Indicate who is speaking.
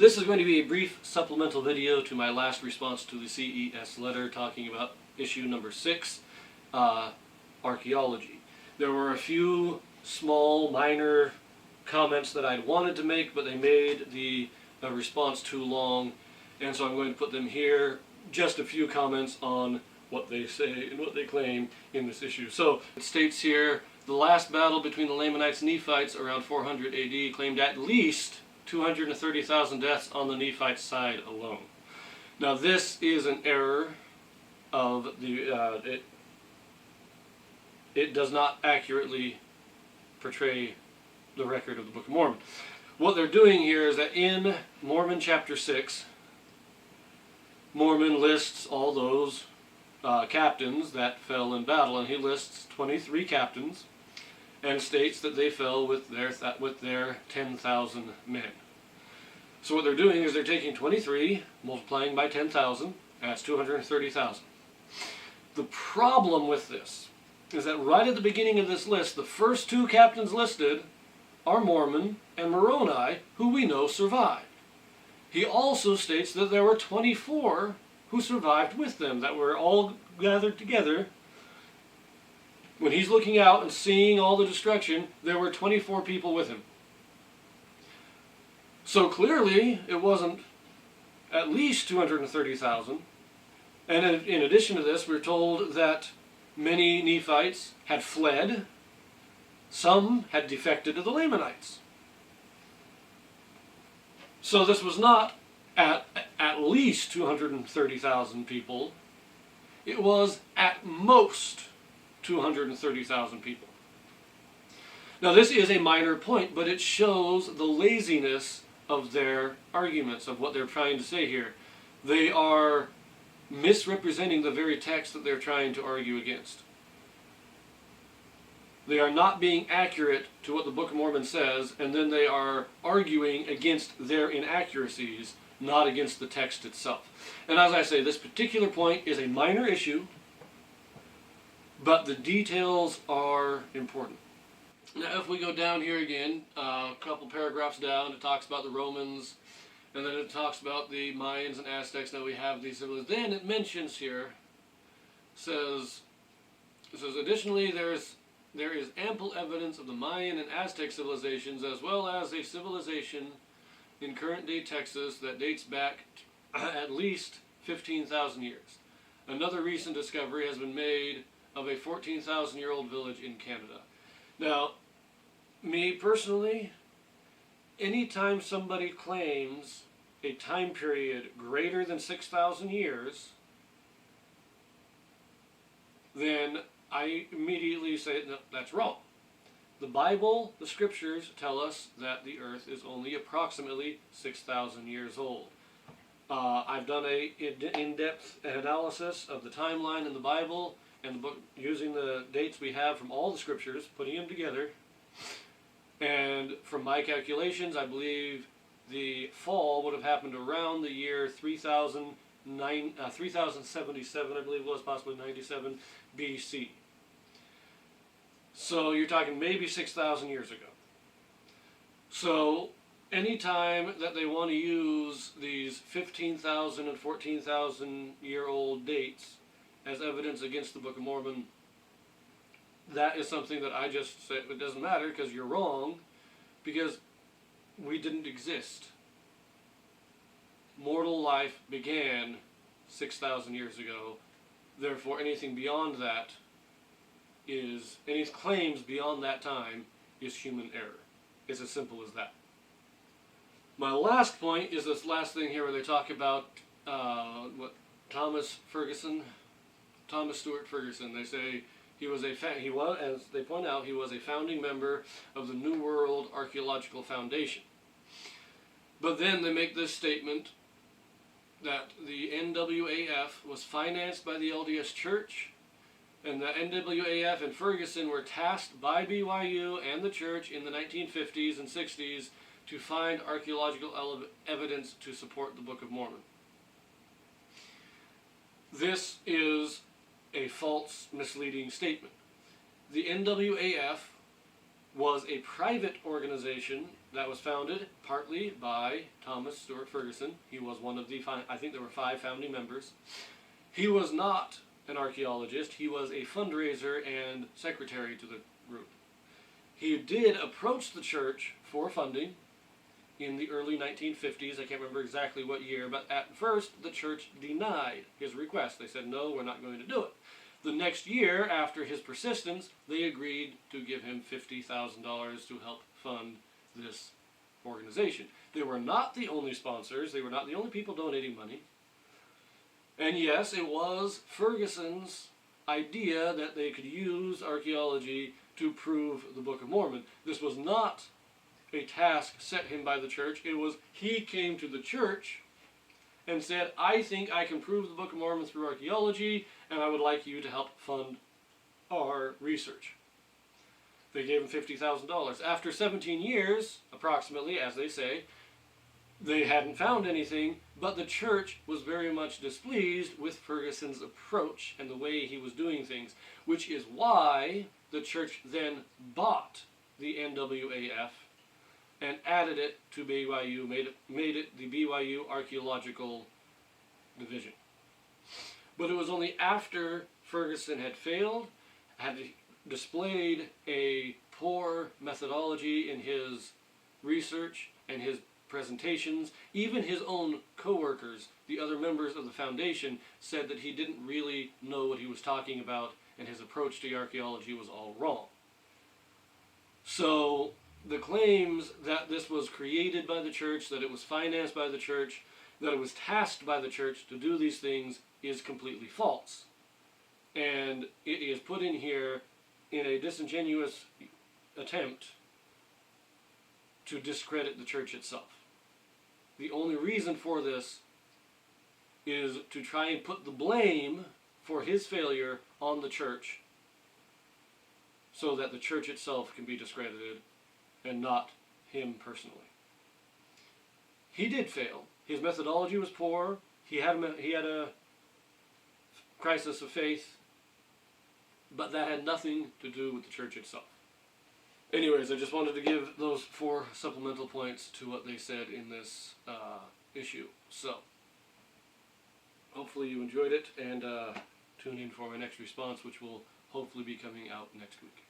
Speaker 1: This is going to be a brief supplemental video to my last response to the CES letter talking about issue number 6, Archeology. There were a few small, minor comments that I'd wanted to make, but they made the response too long, and so I'm going to put them here. Just a few comments on what they say and what they claim in this issue. So it states here, the last battle between the Lamanites and Nephites around 400 AD claimed at least 230,000 deaths on the Nephite side alone. Now this is an error of the, it does not accurately portray the record of the Book of Mormon. What they're doing here is that in Mormon chapter 6, Mormon lists all those captains that fell in battle, and he lists 23 captains and states that they fell with their 10,000 men. So what they're doing is they're taking 23, multiplying by 10,000, that's 230,000. The problem with this is that right at the beginning of this list, the first two captains listed are Mormon and Moroni, who we know survived. He also states that there were 24 who survived with them, that were all gathered together. When he's looking out and seeing all the destruction, there were 24 people with him. So clearly, it wasn't at least 230,000. And in addition to this, we're told that many Nephites had fled. Some had defected to the Lamanites. So this was not at least 230,000 people. It was at most 230,000 people. Now this is a minor point, but it shows the laziness of their arguments, of what they're trying to say here. They are misrepresenting the very text that they're trying to argue against. They are not being accurate to what the Book of Mormon says, and then they are arguing against their inaccuracies, not against the text itself. And as I say, this particular point is a minor issue, but the details are important. Now if we go down here again, a couple paragraphs down, it talks about the Romans, and then it talks about the Mayans and Aztecs. Now we have these civilizations. Then it mentions here, says additionally there is ample evidence of the Mayan and Aztec civilizations, as well as a civilization in current-day Texas that dates back at least 15,000 years. Another recent discovery has been made of a 14,000-year-old village in Canada. Now, me personally, anytime somebody claims a time period greater than 6,000 years, then I immediately say, no, that's wrong. The Bible, the scriptures, tell us that the earth is only approximately 6,000 years old. I've done an in-depth analysis of the timeline in the Bible and the book, using the dates we have from all the scriptures, putting them together. And from my calculations, I believe the fall would have happened around the year 3077, I believe it was, possibly 97 BC. So you're talking maybe 6,000 years ago. So anytime that they want to use these 15,000 and 14,000 year old dates as evidence against the Book of Mormon, that is something that I just say, it doesn't matter because you're wrong, because we didn't exist. Mortal life began 6,000 years ago. Therefore, anything beyond that is, any claims beyond that time is human error. It's as simple as that. My last point is this last thing here where they talk about Thomas Stewart Ferguson. They say he was as they point out, he was a founding member of the New World Archaeological Foundation. But then they make this statement that the NWAF was financed by the LDS Church, and the NWAF and Ferguson were tasked by BYU and the church in the 1950s and 60s to find archaeological evidence to support the Book of Mormon. This is a false, misleading statement. The NWAF was a private organization that was founded partly by Thomas Stuart Ferguson. He was one of the, I think there were 5 founding members. He was not an archaeologist. He was a fundraiser and secretary to the group. He did approach the church for funding in the early 1950s. I can't remember exactly what year, but at first the church denied his request. They said, no, we're not going to do it. The next year, after his persistence, they agreed to give him $50,000 to help fund this organization. They were not the only sponsors. They were not the only people donating money. And yes, it was Ferguson's idea that they could use archaeology to prove the Book of Mormon. This was not a task set him by the church. It was he came to the church and said, I think I can prove the Book of Mormon through archaeology, and I would like you to help fund our research. They gave him $50,000. After 17 years, approximately, as they say, they hadn't found anything, but the church was very much displeased with Ferguson's approach and the way he was doing things, which is why the church then bought the NWAF and added it to BYU, made it the BYU Archaeological Division. But it was only after Ferguson had failed, had displayed a poor methodology in his research and his presentations. Even his own co-workers, the other members of the foundation, said that he didn't really know what he was talking about and his approach to archaeology was all wrong. So the claims that this was created by the church, that it was financed by the church, that it was tasked by the church to do these things is completely false. And it is put in here in a disingenuous attempt to discredit the church itself. The only reason for this is to try and put the blame for his failure on the church so that the church itself can be discredited and not him personally. He did fail. His methodology was poor. He had a crisis of faith, but that had nothing to do with the church itself. Anyways, I just wanted to give those 4 supplemental points to what they said in this issue. So, hopefully you enjoyed it, and tune in for my next response, which will hopefully be coming out next week.